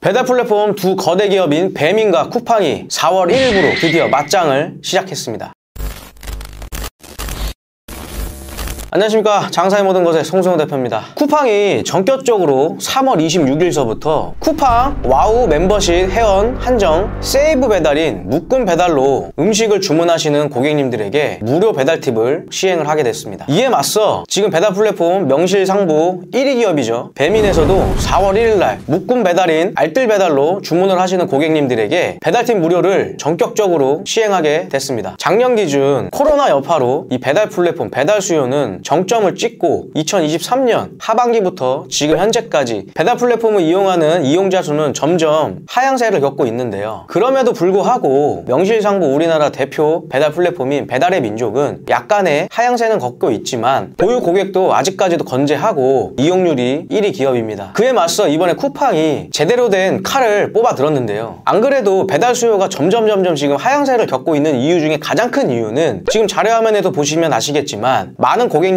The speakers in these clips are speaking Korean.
배달 플랫폼 두 거대 기업인 배민과 쿠팡이 4월 1일부로 드디어 맞짱을 시작했습니다. 안녕하십니까. 장사의 모든 것의 송승호 대표입니다. 쿠팡이 전격적으로 3월 26일서부터 쿠팡 와우 멤버십 회원 한정 세이브 배달인 묶음 배달로 음식을 주문하시는 고객님들에게 무료 배달 팁을 시행을 하게 됐습니다. 이에 맞서 지금 배달 플랫폼 명실상부 1위 기업이죠. 배민에서도 4월 1일날 묶음 배달인 알뜰 배달로 주문을 하시는 고객님들에게 배달팁 무료를 전격적으로 시행하게 됐습니다. 작년 기준 코로나 여파로 이 배달 플랫폼 배달 수요는 정점을 찍고 2023년 하반기부터 지금 현재까지 배달 플랫폼을 이용하는 이용자 수는 점점 하향세를 겪고 있는데요. 그럼에도 불구하고 명실상부 우리나라 대표 배달 플랫폼인 배달의 민족은 약간의 하향세는 겪고 있지만 보유 고객도 아직까지도 건재하고 이용률이 1위 기업입니다. 그에 맞서 이번에 쿠팡이 제대로 된 칼을 뽑아 들었는데요. 안 그래도 배달 수요가 점점 지금 하향세를 겪고 있는 이유 중에 가장 큰 이유는 지금 자료화면에도 보시면 아시겠지만 많은 고객님들이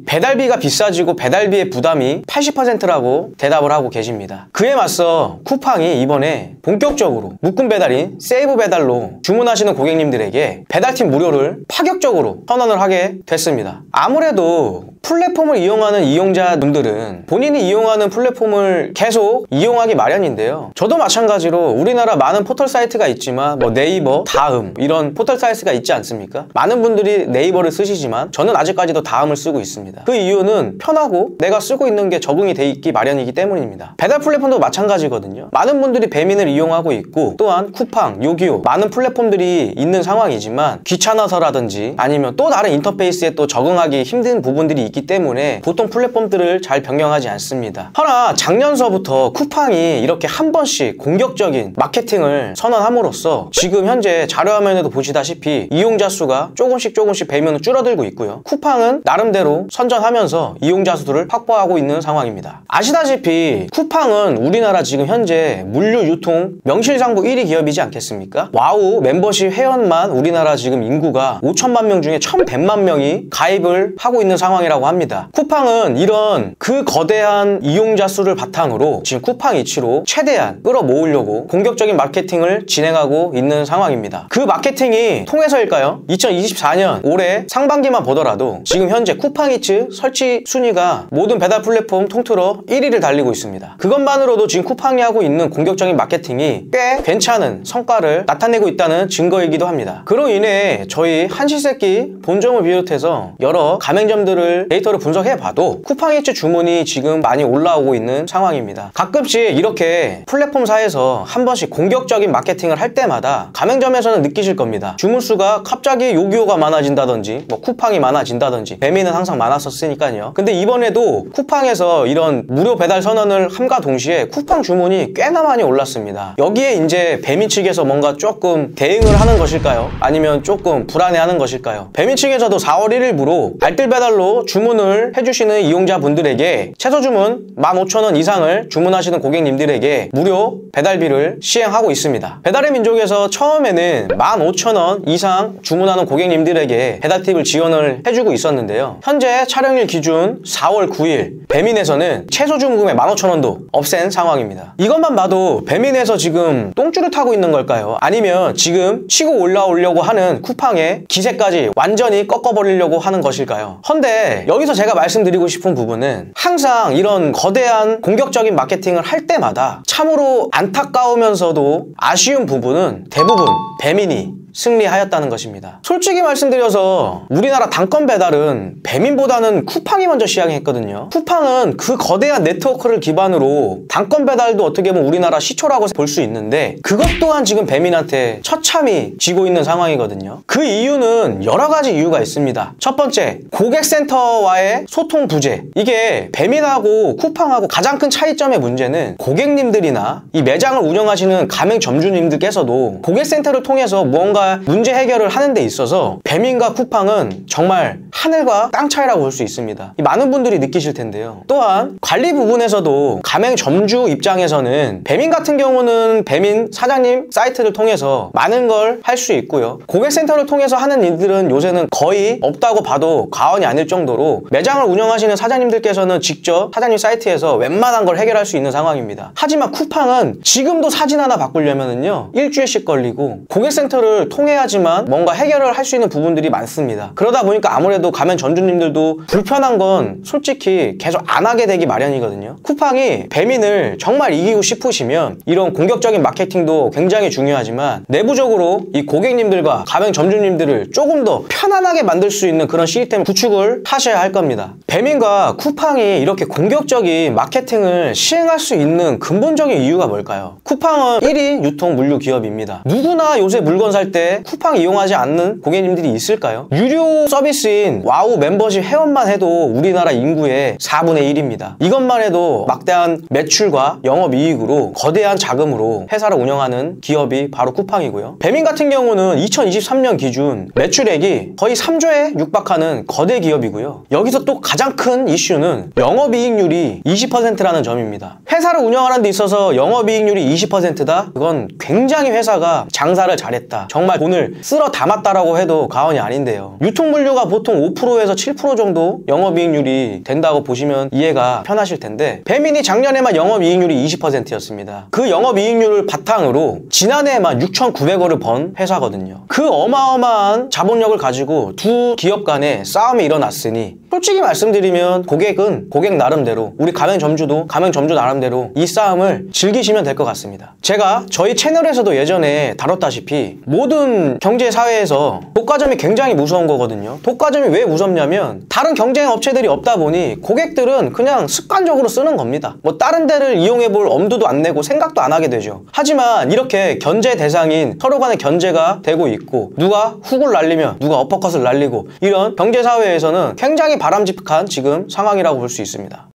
배달비가 비싸지고 배달비의 부담이 80%라고 대답을 하고 계십니다. 그에 맞서 쿠팡이 이번에 본격적으로 묶음 배달인 세이브 배달로 주문하시는 고객님들에게 배달팁 무료를 파격적으로 선언을 하게 됐습니다. 아무래도 플랫폼을 이용하는 이용자분들은 본인이 이용하는 플랫폼을 계속 이용하기 마련인데요. 저도 마찬가지로 우리나라 많은 포털 사이트가 있지만 네이버, 다음 이런 포털 사이트가 있지 않습니까? 많은 분들이 네이버를 쓰시지만 저는 아직까지도 다음을 쓰고 있습니다. 그 이유는 편하고 내가 쓰고 있는 게 적응이 돼 있기 마련이기 때문입니다. 배달 플랫폼도 마찬가지거든요. 많은 분들이 배민을 이용하고 있고 또한 쿠팡, 요기요 많은 플랫폼들이 있는 상황이지만 귀찮아서라든지 아니면 또 다른 인터페이스에 또 적응하기 힘든 부분들이 있기 때문에 보통 플랫폼들을 잘 변경하지 않습니다. 허나 작년서부터 쿠팡이 이렇게 한 번씩 공격적인 마케팅을 선언함으로써 지금 현재 자료화면에도 보시다시피 이용자 수가 조금씩 배면은 줄어들고 있고요. 쿠팡은 나름대로 선전하면서 이용자 수들을 확보하고 있는 상황입니다. 아시다시피 쿠팡은 우리나라 지금 현재 물류 유통 명실상부 1위 기업이지 않겠습니까? 와우 멤버십 회원만 우리나라 지금 인구가 5천만 명 중에 1,100만 명이 가입을 하고 있는 상황이라고 합니다. 쿠팡은 이런 그 거대한 이용자 수를 바탕으로 지금 쿠팡 이치로 최대한 끌어모으려고 공격적인 마케팅을 진행하고 있는 상황입니다. 그 마케팅이 통해서일까요? 2024년 올해 상반기만 보더라도 지금 현재 쿠팡 이츠 설치 순위가 모든 배달 플랫폼 통틀어 1위를 달리고 있습니다. 그것만으로도 지금 쿠팡이 하고 있는 공격적인 마케팅이 꽤 괜찮은 성과를 나타내고 있다는 증거이기도 합니다. 그로 인해 저희 한시세끼 본점을 비롯해서 여러 가맹점들을 데이터를 분석해봐도 쿠팡 이츠 주문이 지금 많이 올라오고 있는 상황입니다. 가끔씩 이렇게 플랫폼사에서 한 번씩 공격적인 마케팅을 할 때마다 가맹점에서는 느끼실 겁니다. 주문수가 갑자기 요기요가 많아진다든지 쿠팡이 많아진다든지 배민은 항상 많았었으니까요. 근데 이번에도 쿠팡에서 이런 무료 배달 선언을 함과 동시에 쿠팡 주문이 꽤나 많이 올랐습니다. 여기에 이제 배민 측에서 뭔가 조금 대응을 하는 것일까요? 아니면 조금 불안해하는 것일까요? 배민 측에서도 4월 1일부로 알뜰 배달로 주문을 해주시는 이용자분들에게 최소 주문 15,000원 이상을 주문하시는 고객님들에게 무료 배달비를 시행하고 있습니다. 배달의 민족에서 처음에는 15,000원 이상 주문하는 고객님들에게 배달팁을 지원을 해주고 있었는데요. 현재 촬영일 기준 4월 9일 배민에서는 최소 주문금의 15,000원도 없앤 상황입니다. 이것만 봐도 배민에서 지금 똥줄을 타고 있는 걸까요? 아니면 지금 치고 올라오려고 하는 쿠팡의 기세까지 완전히 꺾어버리려고 하는 것일까요? 헌데 여기서 제가 말씀드리고 싶은 부분은 항상 이런 거대한 공격적인 마케팅을 할 때마다 참으로 안타까우면서도 아쉬운 부분은 대부분 배민이 승리하였다는 것입니다. 솔직히 말씀드려서 우리나라 단건 배달은 배민보다는 쿠팡이 먼저 시작했거든요. 쿠팡은 그 거대한 네트워크를 기반으로 단건 배달도 어떻게 보면 우리나라 시초라고 볼 수 있는데 그것 또한 지금 배민한테 처참히 지고 있는 상황이거든요. 그 이유는 여러 가지 이유가 있습니다. 첫 번째, 고객센터와의 소통 부재. 이게 배민하고 쿠팡하고 가장 큰 차이점의 문제는 고객님들이나 이 매장을 운영하시는 가맹점주님들께서도 고객센터를 통해서 무언가 뭔가 문제 해결을 하는 데 있어서 배민과 쿠팡은 정말 하늘과 땅 차이라고 볼 수 있습니다. 많은 분들이 느끼실 텐데요. 또한 관리 부분에서도 가맹점주 입장에서는 배민 같은 경우는 배민 사장님 사이트를 통해서 많은 걸 할 수 있고요. 고객센터를 통해서 하는 일들은 요새는 거의 없다고 봐도 과언이 아닐 정도로 매장을 운영하시는 사장님들께서는 직접 사장님 사이트에서 웬만한 걸 해결할 수 있는 상황입니다. 하지만 쿠팡은 지금도 사진 하나 바꾸려면은요 일주일씩 걸리고 고객센터를 통해야지만 뭔가 해결을 할 수 있는 부분들이 많습니다. 그러다 보니까 아무래도 가맹 점주님들도 불편한 건 솔직히 계속 안 하게 되기 마련이거든요. 쿠팡이 배민을 정말 이기고 싶으시면 이런 공격적인 마케팅도 굉장히 중요하지만 내부적으로 이 고객님들과 가맹 점주님들을 조금 더 편안하게 만들 수 있는 그런 시스템 구축을 하셔야 할 겁니다. 배민과 쿠팡이 이렇게 공격적인 마케팅을 시행할 수 있는 근본적인 이유가 뭘까요? 쿠팡은 1위 유통 물류 기업입니다. 누구나 요새 물건 살 때 쿠팡 이용하지 않는 고객님들이 있을까요? 유료 서비스인 와우 멤버십 회원만 해도 우리나라 인구의 4분의 1입니다. 이것만 해도 막대한 매출과 영업이익으로 거대한 자금으로 회사를 운영하는 기업이 바로 쿠팡이고요. 배민 같은 경우는 2023년 기준 매출액이 거의 3조에 육박하는 거대 기업이고요. 여기서 또 가장 큰 이슈는 영업이익률이 20%라는 점입니다. 회사를 운영하는 데 있어서 영업이익률이 20%다? 그건 굉장히 회사가 장사를 잘했다. 정말 돈을 쓸어 담았다라고 해도 과언이 아닌데요. 유통물류가 보통 5%에서 7% 정도 영업이익률이 된다고 보시면 이해가 편하실 텐데 배민이 작년에만 영업이익률이 20%였습니다. 그 영업이익률을 바탕으로 지난해에만 6,900억을 번 회사거든요. 그 어마어마한 자본력을 가지고 두 기업 간에 싸움이 일어났으니 솔직히 말씀드리면 고객은 고객 나름대로 우리 가맹점주도 가맹점주 나름대로 이 싸움을 즐기시면 될 것 같습니다. 제가 저희 채널에서도 예전에 다뤘다시피 모든 경제사회에서 독과점이 굉장히 무서운 거거든요. 독과점이 왜 무섭냐면 다른 경쟁 업체들이 없다 보니 고객들은 그냥 습관적으로 쓰는 겁니다. 뭐 다른 데를 이용해 볼 엄두도 안 내고 생각도 안 하게 되죠. 하지만 이렇게 견제 대상인 서로 간의 견제가 되고 있고 누가 훅을 날리면 누가 어퍼컷을 날리고 이런 경제사회에서는 굉장히 바람직한 지금 상황이라고 볼 수 있습니다.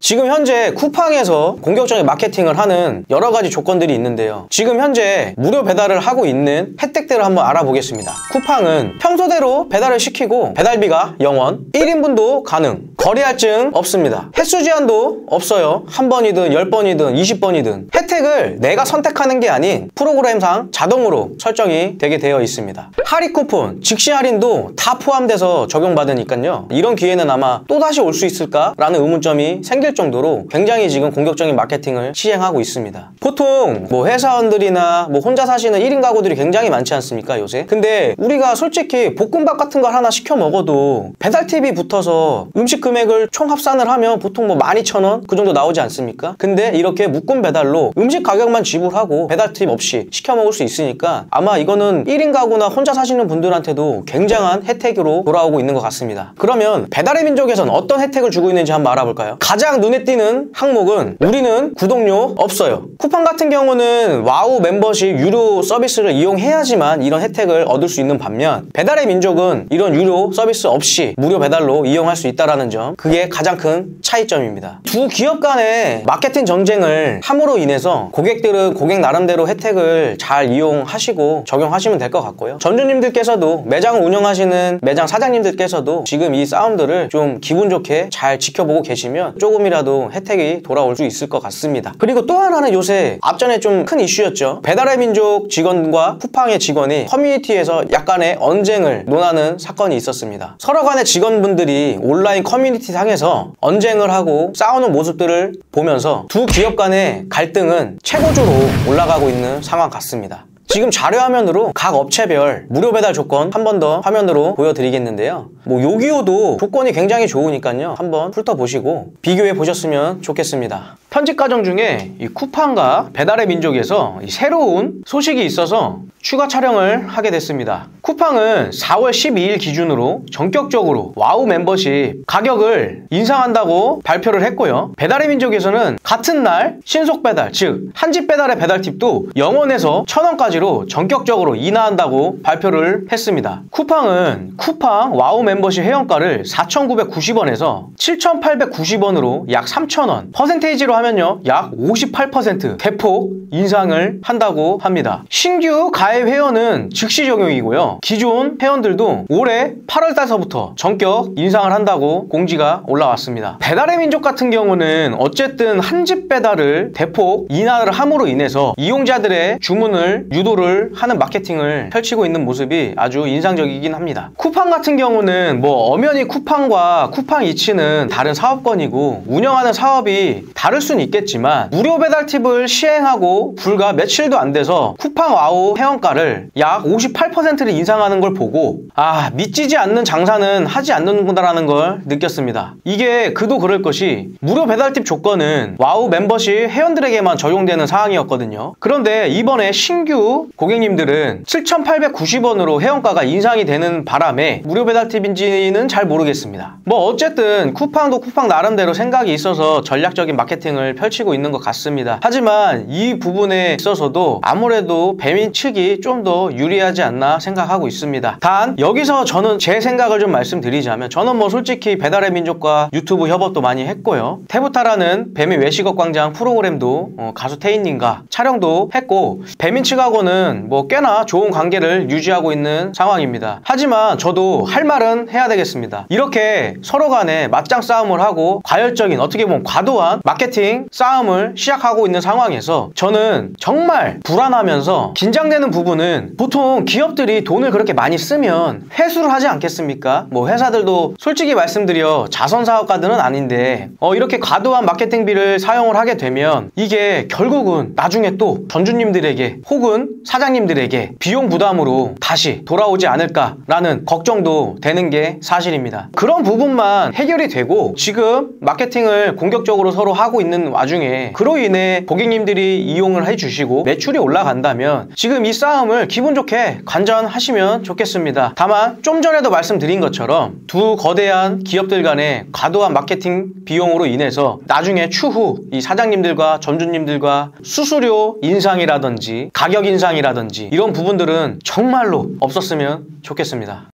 지금 현재 쿠팡에서 공격적인 마케팅을 하는 여러 가지 조건들이 있는데요. 지금 현재 무료 배달을 하고 있는 혜택들을 한번 알아보겠습니다. 쿠팡은 평소대로 배달을 시키고 배달비가 0원, 1인분도 가능, 거리 할증 없습니다. 횟수 제한도 없어요. 한 번이든 10번이든 20번이든 혜택을 내가 선택하는 게 아닌 프로그램상 자동으로 설정이 되게 되어 있습니다. 할인 쿠폰, 직시 할인도 다 포함돼서 적용받으니까요. 이런 기회는 아마 또다시 올 수 있을까라는 의문점이 생길 정도로 굉장히 지금 공격적인 마케팅을 시행하고 있습니다. 보통 뭐 회사원들이나 뭐 혼자 사시는 1인 가구들이 굉장히 많지 않습니까 요새? 근데 우리가 솔직히 볶음밥 같은 걸 하나 시켜 먹어도 배달팁이 붙어서 음식 금액을 총 합산을 하면 보통 뭐 12,000원 그 정도 나오지 않습니까? 근데 이렇게 묶음 배달로 음식 가격만 지불하고 배달팁 없이 시켜 먹을 수 있으니까 아마 이거는 1인 가구나 혼자 사시는 분들한테도 굉장한 혜택으로 돌아오고 있는 것 같습니다. 그러면 배달의 민족에선 어떤 혜택을 주고 있는지 한번 알아볼까요? 가장 눈에 띄는 항목은 우리는 구독료 없어요. 쿠팡 같은 경우는 와우 멤버십 유료 서비스를 이용해야지만 이런 혜택을 얻을 수 있는 반면 배달의 민족은 이런 유료 서비스 없이 무료 배달로 이용할 수 있다는 점, 그게 가장 큰 차이점입니다. 두 기업 간의 마케팅 정쟁을 함으로 인해서 고객들은 고객 나름대로 혜택을 잘 이용하시고 적용하시면 될 것 같고요. 점주님들께서도 매장을 운영하시는 매장 사장님들께서도 지금 이 싸움들을 좀 기분 좋게 잘 지켜보고 계시면 조금이라도 혜택이 돌아올 수 있을 것 같습니다. 그리고 또 하나는 요새 앞전에 좀 큰 이슈였죠. 배달의 민족 직원과 쿠팡의 직원이 커뮤니티에서 약간의 언쟁을 논하는 사건이 있었습니다. 서로 간의 직원분들이 온라인 커뮤니티 상에서 언쟁을 하고 싸우는 모습들을 보면서 두 기업 간의 갈등은 최고조로 올라가고 있는 상황 같습니다. 지금 자료화면으로 각 업체별 무료 배달 조건 한 번 더 화면으로 보여드리겠는데요. 뭐 요기요도 조건이 굉장히 좋으니까요. 한번 훑어보시고 비교해 보셨으면 좋겠습니다. 편집 과정 중에 이 쿠팡과 배달의 민족에서 새로운 소식이 있어서 추가 촬영을 하게 됐습니다. 쿠팡은 4월 12일 기준으로 전격적으로 와우 멤버십 가격을 인상한다고 발표를 했고요. 배달의 민족에서는 같은 날 신속 배달, 즉 한집 배달의 배달 팁도 0원에서 1,000원까지로 전격적으로 인하한다고 발표를 했습니다. 쿠팡은 쿠팡 와우 멤버십 회원가를 4,990원에서 7,890원으로 약 3,000원, 퍼센테이지로 하면요 약 58% 대폭 인상을 한다고 합니다. 신규 가입 가입 회원은 즉시 적용이고요. 기존 회원들도 올해 8월 달서부터 전격 인상을 한다고 공지가 올라왔습니다. 배달의 민족 같은 경우는 어쨌든 한 집 배달을 대폭 인하를 함으로 인해서 이용자들의 주문을 유도를 하는 마케팅을 펼치고 있는 모습이 아주 인상적이긴 합니다. 쿠팡 같은 경우는 엄연히 쿠팡과 쿠팡이츠는 다른 사업권이고 운영하는 사업이 다를 수는 있겠지만 무료 배달 팁을 시행하고 불과 며칠도 안 돼서 쿠팡 와우 회원가를 약 58%를 인상하는 걸 보고 믿지지 않는 장사는 하지 않는구나라는 걸 느꼈습니다. 이게 그도 그럴 것이 무료 배달팁 조건은 와우 멤버십 회원들에게만 적용되는 사항이었거든요. 그런데 이번에 신규 고객님들은 7,890원으로 회원가가 인상이 되는 바람에 무료 배달팁인지는 잘 모르겠습니다. 어쨌든 쿠팡도 쿠팡 나름대로 생각이 있어서 전략적인 마케팅을 펼치고 있는 것 같습니다. 하지만 이 부분에 있어서도 아무래도 배민 측이 좀 더 유리하지 않나 생각하고 있습니다. 단 여기서 저는 제 생각을 좀 말씀드리자면 저는 솔직히 배달의 민족과 유튜브 협업도 많이 했고요. 태부타라는 배민 외식업 광장 프로그램도 가수 태인님과 촬영도 했고 배민 측하고는 꽤나 좋은 관계를 유지하고 있는 상황입니다. 하지만 저도 할 말은 해야 되겠습니다. 이렇게 서로 간에 맞짱 싸움을 하고 과열적인 어떻게 보면 과도한 마케팅 싸움을 시작하고 있는 상황에서 저는 정말 불안하면서 긴장되는 부분은 보통 기업들이 돈을 그렇게 많이 쓰면 회수를 하지 않겠습니까? 회사들도 솔직히 말씀드려 자선사업가들은 아닌데 이렇게 과도한 마케팅비를 사용을 하게 되면 이게 결국은 나중에 또 전주님들에게 혹은 사장님들에게 비용 부담으로 다시 돌아오지 않을까라는 걱정도 되는 게 사실입니다. 그런 부분만 해결이 되고 지금 마케팅을 공격적으로 서로 하고 있는 와중에 그로 인해 고객님들이 이용을 해주시고 매출이 올라간다면 지금 이 싸움을 기분 좋게 관전하시면 좋겠습니다. 다만 좀 전에도 말씀드린 것처럼 두 거대한 기업들 간의 과도한 마케팅 비용으로 인해서 나중에 추후 이 사장님들과 점주님들과 수수료 인상이라든지 가격 인상이라든지 이런 부분들은 정말로 없었으면 좋겠습니다.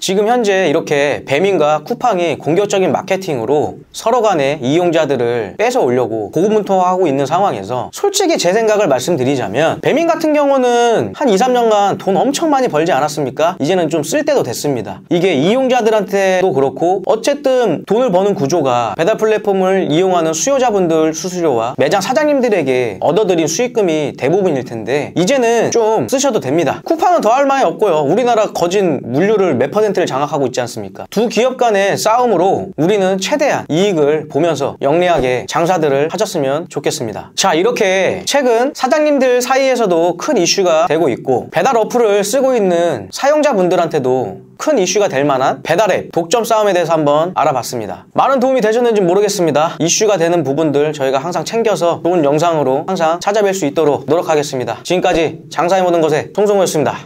지금 현재 이렇게 배민과 쿠팡이 공격적인 마케팅으로 서로 간의 이용자들을 뺏어오려고 고군분투하고 있는 상황에서 솔직히 제 생각을 말씀드리자면 배민 같은 경우는 한 2, 3년간 돈 엄청 많이 벌지 않았습니까? 이제는 좀 쓸 때도 됐습니다. 이게 이용자들한테도 그렇고 어쨌든 돈을 버는 구조가 배달 플랫폼을 이용하는 수요자분들 수수료와 매장 사장님들에게 얻어들인 수익금이 대부분일 텐데 이제는 좀 쓰셔도 됩니다. 쿠팡은 더 할 말이 없고요. 우리나라 거진 물류를 몇 %를 장악하고 있지 않습니까? 두 기업 간의 싸움으로 우리는 최대한 이익을 보면서 영리하게 장사들을 하셨으면 좋겠습니다. 자, 이렇게 최근 사장님들 사이에서도 큰 이슈가 되고 있고 배달 어플을 쓰고 있는 사용자분들한테도 큰 이슈가 될 만한 배달앱 독점 싸움에 대해서 한번 알아봤습니다. 많은 도움이 되셨는지 모르겠습니다. 이슈가 되는 부분들 저희가 항상 챙겨서 좋은 영상으로 항상 찾아뵐 수 있도록 노력하겠습니다. 지금까지 장사의 모든 것의 송승호였습니다.